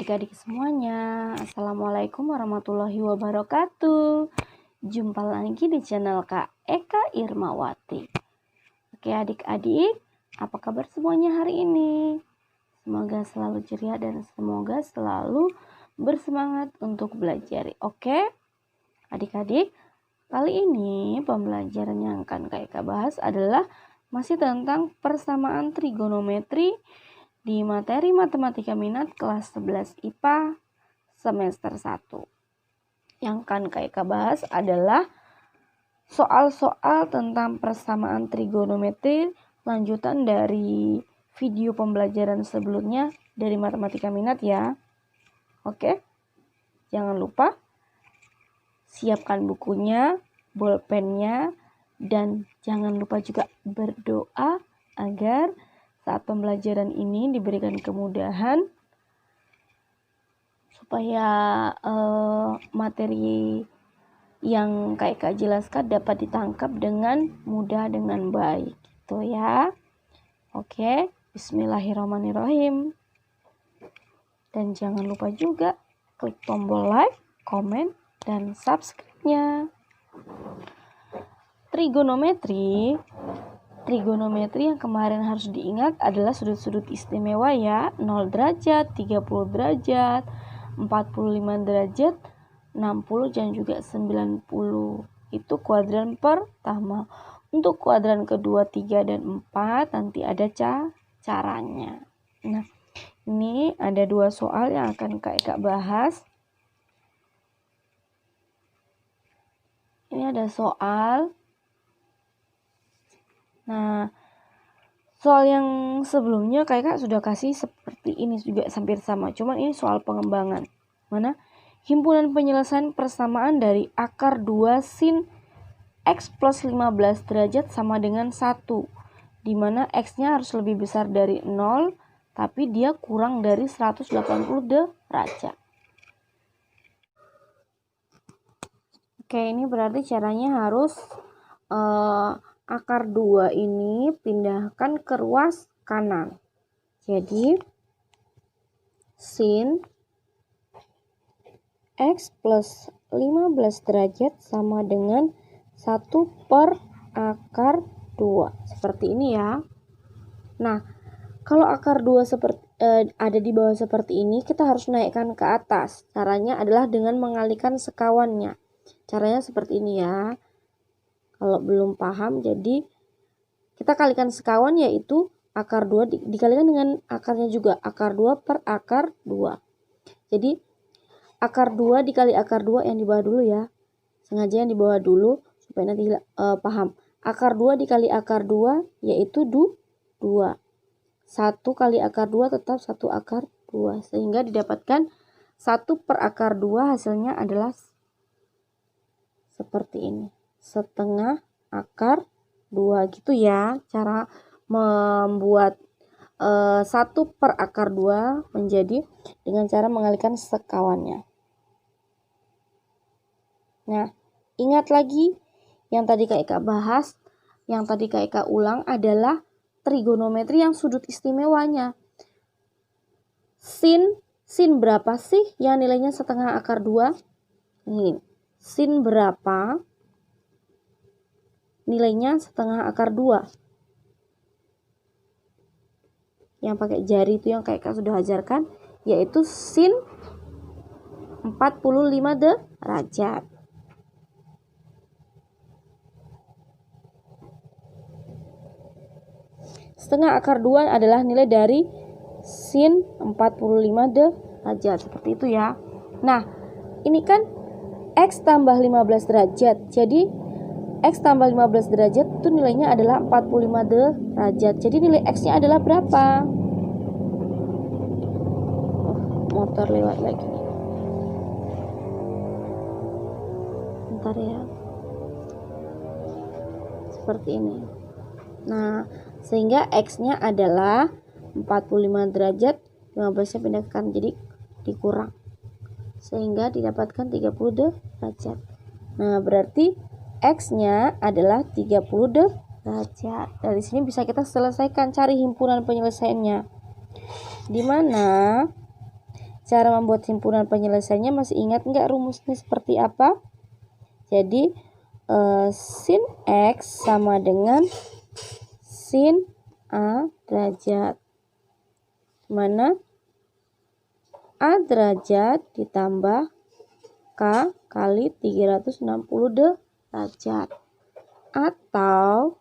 adik-adik semuanya, Assalamualaikum warahmatullahi wabarakatuh. Jumpa lagi di channel Kak Eka Irmawati. Oke adik-adik, apa kabar semuanya hari ini? Semoga selalu ceria dan semoga selalu bersemangat untuk belajar. Oke adik-adik, kali ini pembelajaran yang akan Kak Eka bahas adalah masih tentang persamaan trigonometri di materi Matematika Minat kelas 11 IPA semester 1. Yang akan Kak Eka bahas adalah soal-soal tentang persamaan trigonometri lanjutan dari video pembelajaran sebelumnya dari Matematika Minat ya. Oke, jangan lupa siapkan bukunya, bolpennya, dan jangan lupa juga berdoa agar saat pembelajaran ini diberikan kemudahan supaya materi yang Kak Eka jelaskan dapat ditangkap dengan mudah, dengan baik gitu ya. Oke, bismillahirrahmanirrahim. Dan jangan lupa juga klik tombol like, komen, dan subscribe-nya. Trigonometri yang kemarin harus diingat adalah sudut-sudut istimewa ya. 0 derajat, 30 derajat, 45 derajat, 60 dan juga 90. Itu kuadran pertama. Untuk kuadran kedua, 3 dan 4 nanti ada caranya. Nah, ini ada 2 soal yang akan Kak Eka bahas. Ini ada soal. Nah, soal yang sebelumnya Kak sudah kasih seperti ini juga hampir sama. Cuman ini soal pengembangan. Mana? Himpunan penyelesaian persamaan dari akar 2 sin X plus 15 derajat sama dengan 1. Dimana X-nya harus lebih besar dari 0, tapi dia kurang dari 180 derajat. Oke, ini berarti caranya harus akar 2 ini pindahkan ke ruas kanan. Jadi sin X plus 15 derajat sama dengan 1 per akar 2. Seperti ini ya. Nah, kalau akar 2 ada di bawah seperti ini, kita harus naikkan ke atas. Caranya adalah dengan mengalihkan sekawannya. Caranya seperti ini ya. Kalau belum paham, jadi kita kalikan sekawan, yaitu akar 2 dikalikan dengan akarnya juga. Akar 2 per akar 2. Jadi akar 2 dikali akar 2 yang di bawah dulu ya. Sengaja yang di bawah dulu supaya nanti paham. Akar 2 dikali akar 2 yaitu 2. 1 kali akar 2 tetap 1 akar 2. Sehingga didapatkan 1 per akar 2 hasilnya adalah seperti ini. Setengah akar 2 gitu ya. Cara membuat 1 per akar 2 menjadi dengan cara mengalihkan sekawannya. Nah, ingat lagi yang tadi Kak Eka bahas, yang tadi Kak Eka ulang adalah trigonometri yang sudut istimewanya. Sin berapa sih yang nilainya setengah akar 2? Ini, sin berapa nilainya setengah akar 2? Yang pakai jari itu yang Kak Eka sudah ajarkan, yaitu sin 45 derajat. Setengah akar 2 adalah nilai dari sin 45 derajat. Seperti itu ya. Nah, ini kan X tambah 15 derajat. Jadi, X tambah 15 derajat itu nilainya adalah 45 derajat. Jadi, nilai X-nya adalah berapa? Motor lewat lagi. Bentar ya. Seperti ini. Nah, sehingga X-nya adalah 45 derajat, 15-nya pindah ke kanan, jadi dikurang. Sehingga didapatkan 30 derajat. Nah, berarti X-nya adalah 30 derajat. Dari sini bisa kita selesaikan cari himpunan penyelesaiannya. Di mana Cara membuat himpunan penyelesaiannya masih ingat nggak rumusnya seperti apa? Jadi sin X sama dengan sin A derajat, mana A derajat ditambah K kali 360 derajat. Atau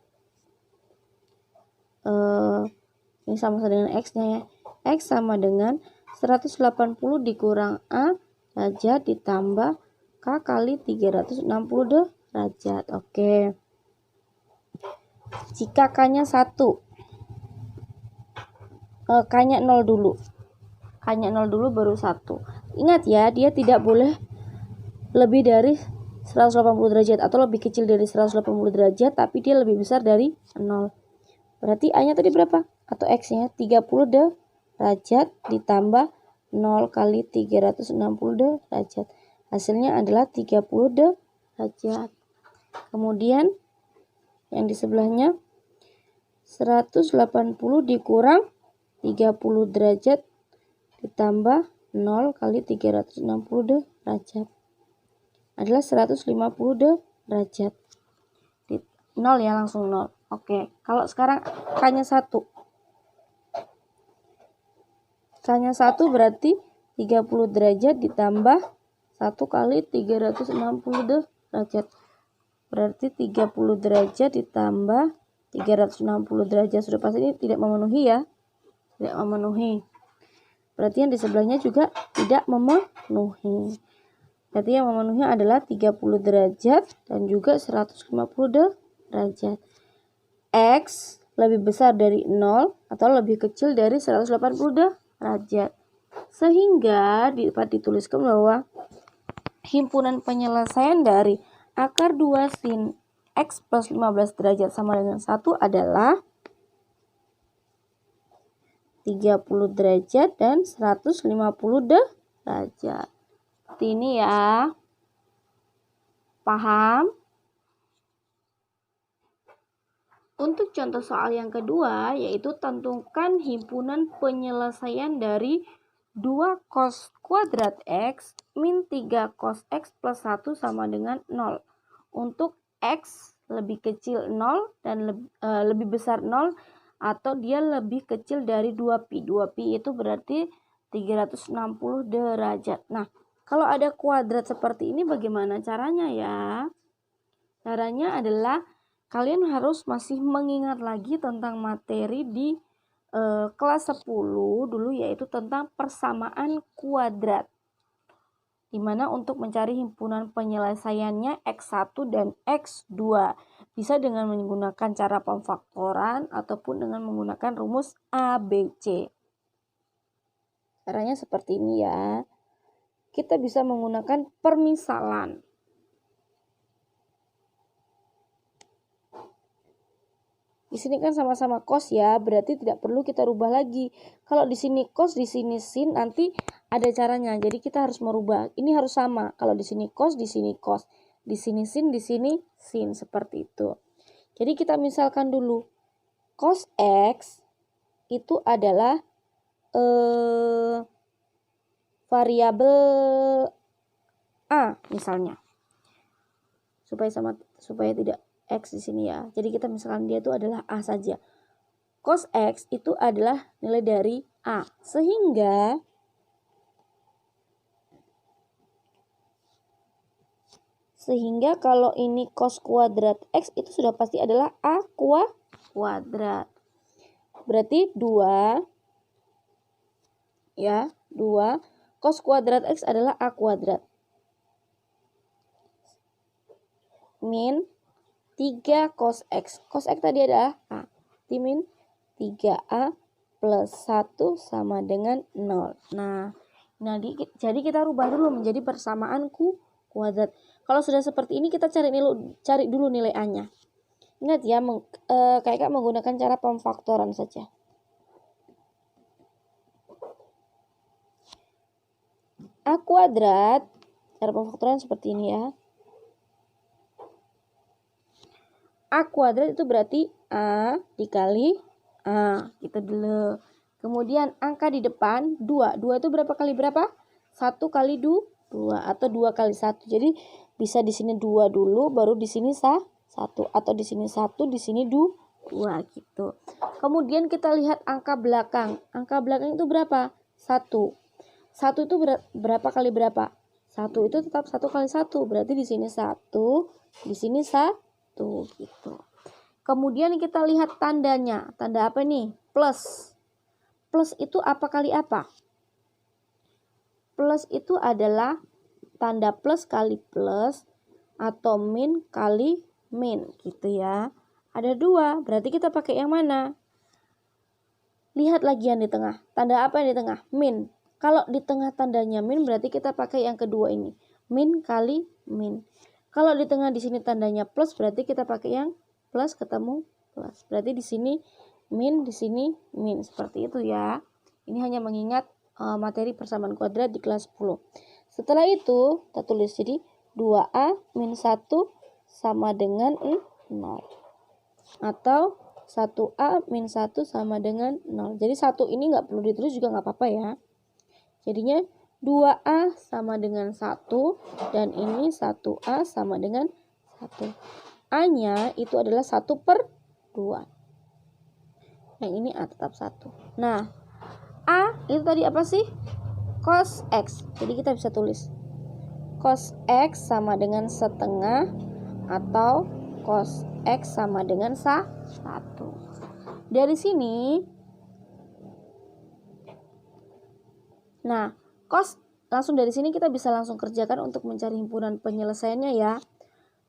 ini sama dengan X-nya ya. X sama dengan 180 dikurang A derajat ditambah K kali 360 derajat. Oke. Jika K-nya 1, K-nya 0 dulu. K-nya 0 dulu baru 1. Ingat ya, dia tidak boleh lebih dari 180 derajat atau lebih kecil dari 180 derajat, tapi dia lebih besar dari 0. Berarti A-nya tadi berapa? Atau X-nya 30 derajat ditambah 0 kali 360 derajat. Hasilnya adalah 30 derajat. Kemudian yang di sebelahnya 180 dikurang 30 derajat ditambah 0 kali 360 derajat adalah 150 derajat. 0 ya, langsung 0. Oke, kalau sekarang K-nya 1. K-nya 1 berarti 30 derajat ditambah 1 kali 360 derajat. Berarti 30 derajat ditambah 360 derajat. Sudah pasti ini tidak memenuhi ya. Tidak memenuhi. Berarti yang di sebelahnya juga tidak memenuhi. Berarti yang memenuhi adalah 30 derajat dan juga 150 derajat. X lebih besar dari 0 atau lebih kecil dari 180 derajat. Sehingga dapat dituliskan bahwa himpunan penyelesaian dari akar 2 sin X plus 15 derajat sama dengan 1 adalah 30 derajat dan 150 derajat. Seperti ini ya. Paham? Untuk contoh soal yang kedua, yaitu tentukan himpunan penyelesaian dari 2 cos kuadrat X min 3 cos X plus 1 sama dengan 0. Untuk X lebih kecil 0 dan lebih besar 0 atau dia lebih kecil dari 2pi. 2pi itu berarti 360 derajat. Nah, kalau ada kuadrat seperti ini bagaimana caranya ya? Caranya adalah kalian harus masih mengingat lagi tentang materi di kelas 10 dulu, yaitu tentang persamaan kuadrat. Dimana untuk mencari himpunan penyelesaiannya X1 dan X2 bisa dengan menggunakan cara pemfaktoran ataupun dengan menggunakan rumus ABC. Caranya seperti ini ya. Kita bisa menggunakan permisalan. Di sini kan sama-sama cos ya, berarti tidak perlu kita rubah lagi. Kalau di sini cos, di sini sin, nanti ada caranya. Jadi kita harus merubah. Ini harus sama. Kalau di sini cos, di sini cos. Di sini sin, seperti itu. Jadi kita misalkan dulu. Cos X itu adalah variabel A misalnya. Supaya tidak X di sini ya. Jadi kita misalkan dia itu adalah A saja. Cos X itu adalah nilai dari A. Sehingga kalau ini cos kuadrat X itu sudah pasti adalah A kuadrat. Berarti 2 ya, 2 cos kuadrat X adalah A kuadrat. Min 3 cos X. Cos X tadi adalah A. Min 3A plus 1 sama dengan 0. Nah, jadi kita rubah dulu menjadi persamaan kuadrat. Kalau sudah seperti ini kita cari dulu nilai A-nya. Ingat ya, kayak menggunakan cara pemfaktoran saja. A kuadrat, cara pemfaktoran seperti ini ya. A kuadrat itu berarti A dikali A. Kita dulu. Kemudian angka di depan 2. 2 itu berapa kali berapa? 1 kali 2 atau 2 kali 1. Jadi bisa di sini 2 dulu, baru di sini 1, atau di sini 1, di sini 2 gitu. Kemudian kita lihat angka belakang. Angka belakang itu berapa? 1. 1 itu berapa kali berapa? 1 itu tetap 1 kali 1. Berarti di sini 1, di sini 1 gitu. Kemudian kita lihat tandanya. Tanda apa nih? Plus. Plus itu apa kali apa? Plus itu adalah tanda plus kali plus atau min kali min gitu ya. Ada 2, berarti kita pakai yang mana? Lihat lagi yang di tengah. Tanda apa yang di tengah? Min. Kalau di tengah tandanya min, berarti kita pakai yang kedua ini. Min kali min. Kalau di tengah di sini tandanya plus, berarti kita pakai yang plus ketemu plus. Berarti di sini min, di sini min. Seperti itu ya. Ini hanya mengingat materi persamaan kuadrat di kelas 10. Setelah itu, kita tulis jadi 2A min 1 sama dengan 0. Atau 1A min 1 sama dengan 0. Jadi 1 ini nggak perlu ditulis juga nggak apa-apa ya. Jadinya 2A sama dengan 1. Dan ini 1A sama dengan 1. A-nya itu adalah 1/2. Yang ini A tetap 1. Nah, A itu tadi apa sih? Cos X. Jadi kita bisa tulis cos X sama dengan setengah atau cos X sama dengan 1. Dari sini, nah, cos langsung dari sini kita bisa langsung kerjakan untuk mencari himpunan penyelesaiannya ya.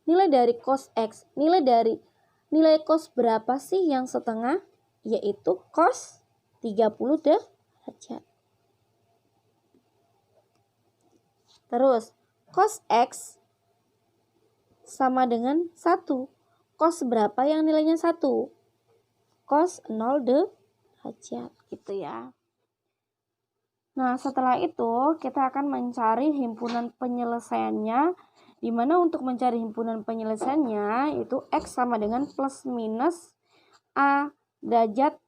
Nilai dari cos X, nilai cos berapa sih yang setengah? Yaitu cos 30 derajat. Terus, cos X sama dengan 1. Cos berapa yang nilainya 1? Cos 0 derajat gitu ya. Nah, setelah itu kita akan mencari himpunan penyelesaiannya, di mana untuk mencari himpunan penyelesaiannya itu X sama dengan plus minus A derajat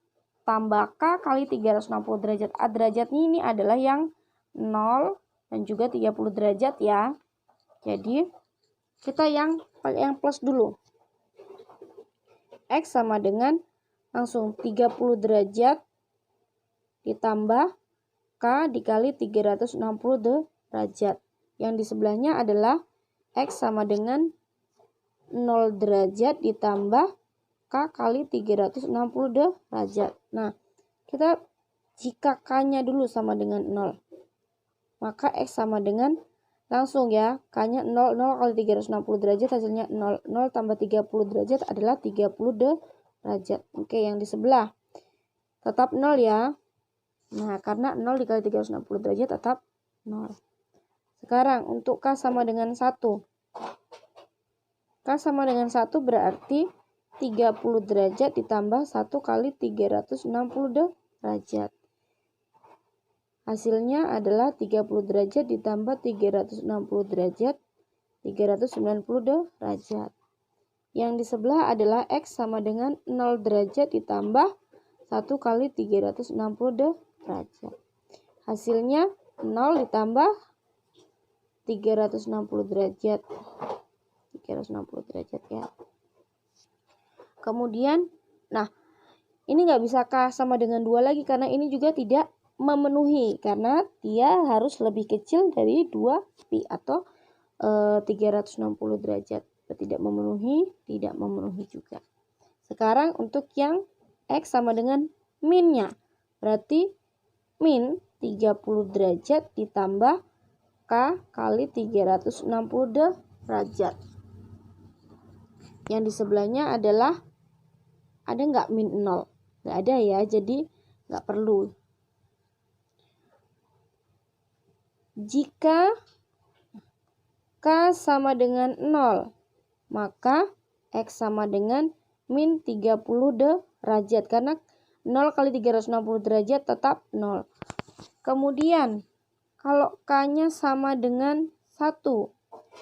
tambah K kali 360 derajat. A derajatnya ini adalah yang 0 dan juga 30 derajat ya. Jadi kita yang plus dulu. X sama dengan langsung 30 derajat ditambah K dikali 360 derajat. Yang di sebelahnya adalah X sama dengan 0 derajat ditambah K kali 360 derajat. Nah, kita jika K-nya dulu sama dengan 0, maka X sama dengan langsung ya, K-nya 0, 0 kali 360 derajat hasilnya 0. 0 tambah 30 derajat adalah 30 derajat. Oke, yang di sebelah tetap 0 ya. Nah, karena 0 dikali 360 derajat tetap 0. Sekarang untuk K sama dengan 1. K sama dengan 1 berarti 30 derajat ditambah 1 kali 360 derajat. Hasilnya adalah 30 derajat ditambah 360 derajat, 390 derajat. Yang di sebelah adalah X sama dengan 0 derajat ditambah 1 kali 360 derajat. Hasilnya 0 ditambah 360 derajat. 360 derajat ya. Kemudian, nah, ini nggak bisa K sama dengan 2 lagi karena ini juga tidak memenuhi, karena dia harus lebih kecil dari 2pi atau 360 derajat. Tidak memenuhi juga. Sekarang untuk yang X sama dengan minnya, berarti min 30 derajat ditambah K kali 360 derajat. Yang di sebelahnya adalah, ada nggak min 0? Nggak ada ya, jadi nggak perlu. Jika K sama dengan 0, maka X sama dengan min 30 derajat. Karena 0 kali 360 derajat tetap 0. Kemudian, kalau K-nya sama dengan 1,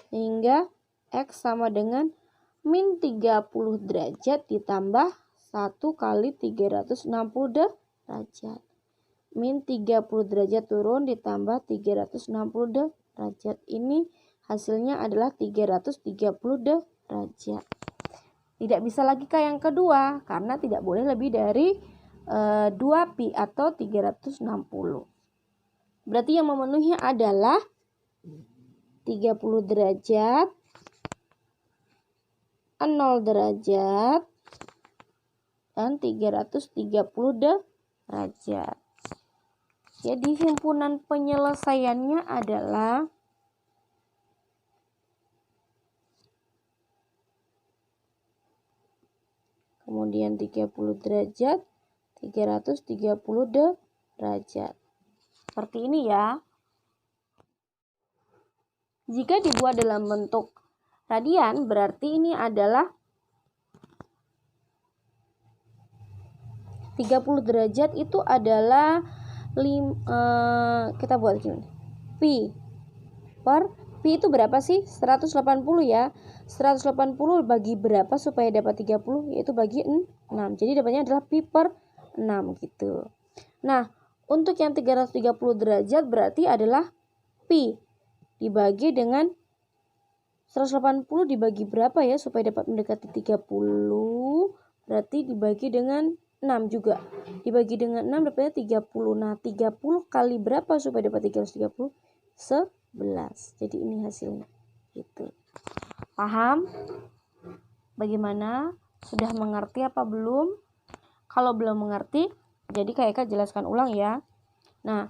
sehingga X sama dengan min 30 derajat ditambah 1 kali 360 derajat. min 30 derajat turun ditambah 360 derajat. Ini hasilnya adalah 330 derajat. Tidak bisa lagi kayak yang kedua karena tidak boleh lebih dari 2pi atau 360. Berarti yang memenuhi adalah 30 derajat, 0 derajat, dan 330 derajat. Jadi himpunan penyelesaiannya adalah kemudian 30 derajat, 330 derajat. Seperti ini ya. Jika dibuat dalam bentuk radian, berarti ini adalah 30 derajat itu adalah kita buat gini. Pi itu berapa sih? 180 ya. 180 bagi berapa supaya dapat 30? Yaitu bagi 6. Jadi dapatnya adalah pi per 6 gitu. Nah, untuk yang 330 derajat berarti adalah pi dibagi dengan 180 dibagi berapa ya supaya dapat mendekati 30? Berarti dibagi dengan 6 juga. Dibagi dengan 6 dapatnya 30. Nah, 30 kali berapa supaya dapat 330? 11. Jadi ini hasilnya. Gitu. Paham? Bagaimana? Sudah mengerti apa belum? Kalau belum mengerti, jadi Kak jelaskan ulang ya. Nah,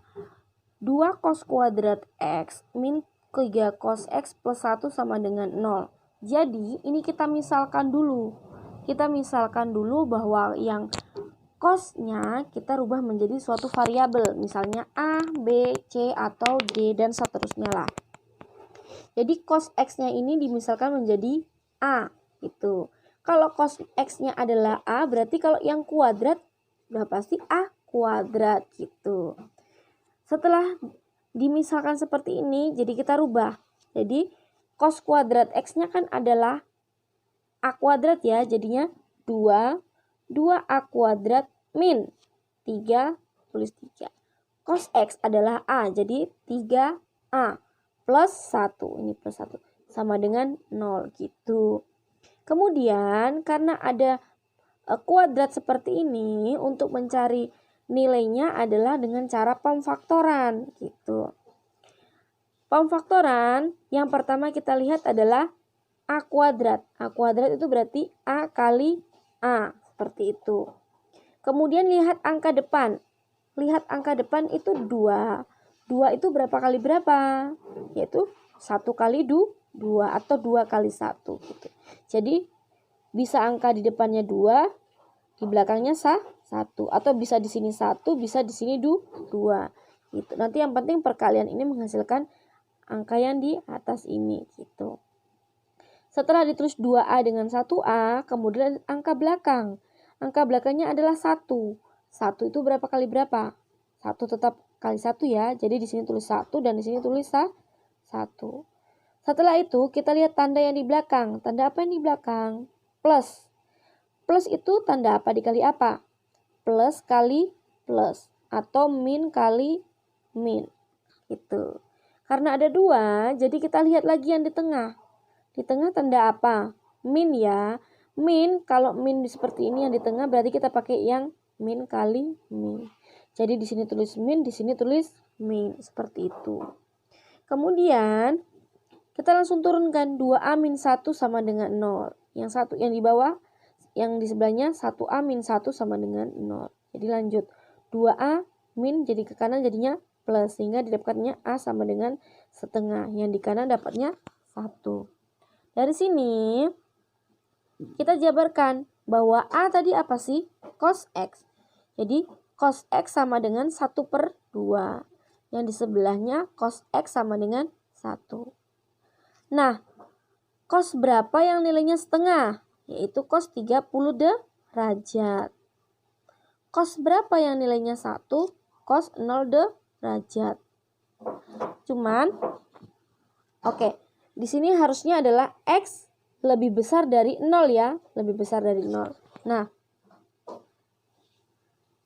2 cos kuadrat X min 3 cos X plus 1 sama dengan 0. Jadi, ini kita misalkan dulu. Kita misalkan dulu bahwa yang cosnya kita rubah menjadi suatu variabel. Misalnya A, B, C, atau D, dan seterusnya lah. Jadi, cos X-nya ini dimisalkan menjadi A. Gitu. Kalau cos X-nya adalah A, berarti kalau yang kuadrat, udah pasti A kuadrat gitu. Setelah dimisalkan seperti ini, jadi kita rubah. Jadi, cos kuadrat X-nya kan adalah A kuadrat ya, jadinya 2A kuadrat min 3, tulis 3. Cos X adalah A, jadi 3A plus 1, ini plus 1, sama dengan 0 gitu. Kemudian, karena ada kuadrat seperti ini, untuk mencari nilainya adalah dengan cara pemfaktoran gitu. Pemfaktoran yang pertama kita lihat adalah A kuadrat. A kuadrat itu berarti A kali A, seperti itu. Kemudian lihat angka depan. Lihat angka depan itu 2. 2 itu berapa kali berapa? Yaitu 1 kali 2 atau 2 kali 1 gitu. Jadi bisa angka di depannya 2, di belakangnya 1, atau bisa di sini 1, bisa di sini 2 gitu. Nanti yang penting perkalian ini menghasilkan angka yang di atas ini gitu. Setelah ditulis 2A dengan 1A, kemudian angka belakang. Angka belakangnya adalah 1. 1 itu berapa kali berapa? 1 tetap kali 1 ya. Jadi di sini tulis 1 dan di sini tulis 1. Setelah itu kita lihat tanda yang di belakang. Tanda apa yang di belakang? Plus. Plus itu tanda apa dikali apa? Plus kali plus. Atau min kali min. Gitu. Karena ada 2, jadi kita lihat lagi yang di tengah. Di tengah tanda apa? Min ya. Min, kalau min seperti ini yang di tengah berarti kita pakai yang min kali min. Jadi di sini tulis min, di sini tulis min. Seperti itu. Kemudian kita langsung turunkan 2A min 1 sama dengan 0. Yang satu yang di bawah, yang di sebelahnya 1A min 1 sama dengan 0. Jadi lanjut. 2A min jadi ke kanan jadinya plus. Sehingga didapatkannya A sama dengan setengah. Yang di kanan dapatnya 1. Dari sini kita jabarkan bahwa A tadi apa sih? Cos X. Jadi cos X sama dengan 1/2. Yang di sebelahnya cos X sama dengan 1. Nah, cos berapa yang nilainya setengah? Yaitu cos 30 derajat. Cos berapa yang nilainya 1? Cos 0 derajat. Cuman, oke. Di sini harusnya adalah X lebih besar dari 0 ya. Lebih besar dari 0. Nah,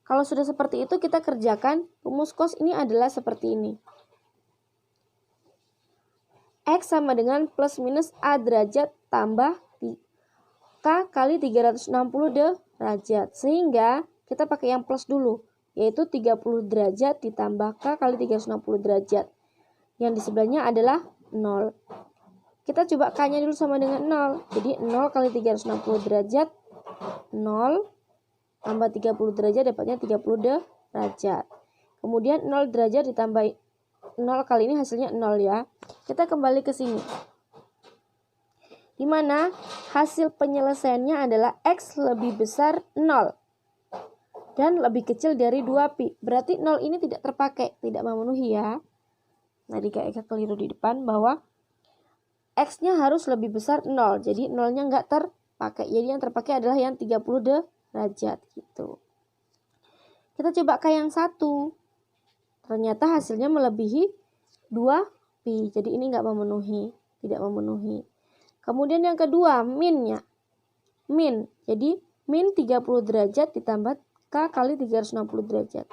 Kalau sudah seperti itu, kita kerjakan rumus cos ini adalah seperti ini. X sama dengan plus minus A derajat tambah K kali 360 derajat. Sehingga kita pakai yang plus dulu, yaitu 30 derajat ditambah K kali 360 derajat. Yang di sebelahnya adalah 0. Kita coba K-nya dulu sama dengan 0. Jadi 0 kali 360 derajat, 0 tambah 30 derajat dapatnya 30 derajat. Kemudian 0 derajat ditambah 0 kali ini hasilnya 0 ya. Kita kembali ke sini. Di mana hasil penyelesaiannya adalah X lebih besar 0 dan lebih kecil dari 2pi. Berarti 0 ini tidak terpakai, tidak memenuhi ya. Nah, kayak keliru di depan bahwa X-nya harus lebih besar 0. Jadi 0-nya nggak terpakai. Jadi yang terpakai adalah yang 30 derajat gitu. Kita coba ke yang 1. Ternyata hasilnya melebihi 2pi. Jadi ini nggak memenuhi, tidak memenuhi. Kemudian yang kedua, minnya. Min. Jadi min 30 derajat ditambah K kali 360 derajat.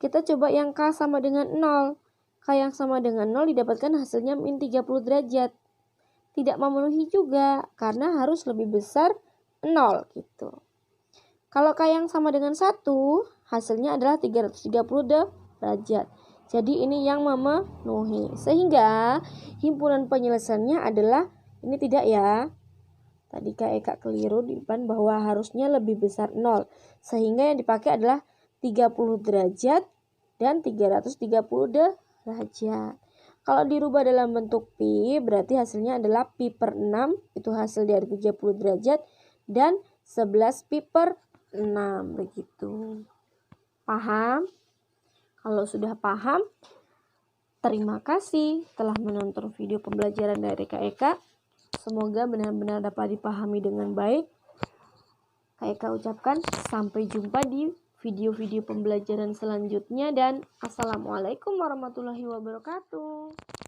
Kita coba yang K sama dengan 0. K yang sama dengan 0 didapatkan hasilnya min 30 derajat. Tidak memenuhi juga karena harus lebih besar 0 gitu. Kalau K yang sama dengan 1, hasilnya adalah 330 derajat. Jadi ini yang memenuhi. Sehingga himpunan penyelesaiannya adalah ini tidak ya. Tadi Kak keliru di depan bahwa harusnya lebih besar 0. Sehingga yang dipakai adalah 30 derajat dan 330 derajat. Kalau dirubah dalam bentuk pi, berarti hasilnya adalah pi per 6. Itu hasil dari 30 derajat. Dan 11 pi per 6. Begitu. Paham? Kalau sudah paham, terima kasih telah menonton video pembelajaran dari Kak Eka. Semoga benar-benar dapat dipahami dengan baik. Kak Eka ucapkan sampai jumpa di video-video pembelajaran selanjutnya dan assalamualaikum warahmatullahi wabarakatuh.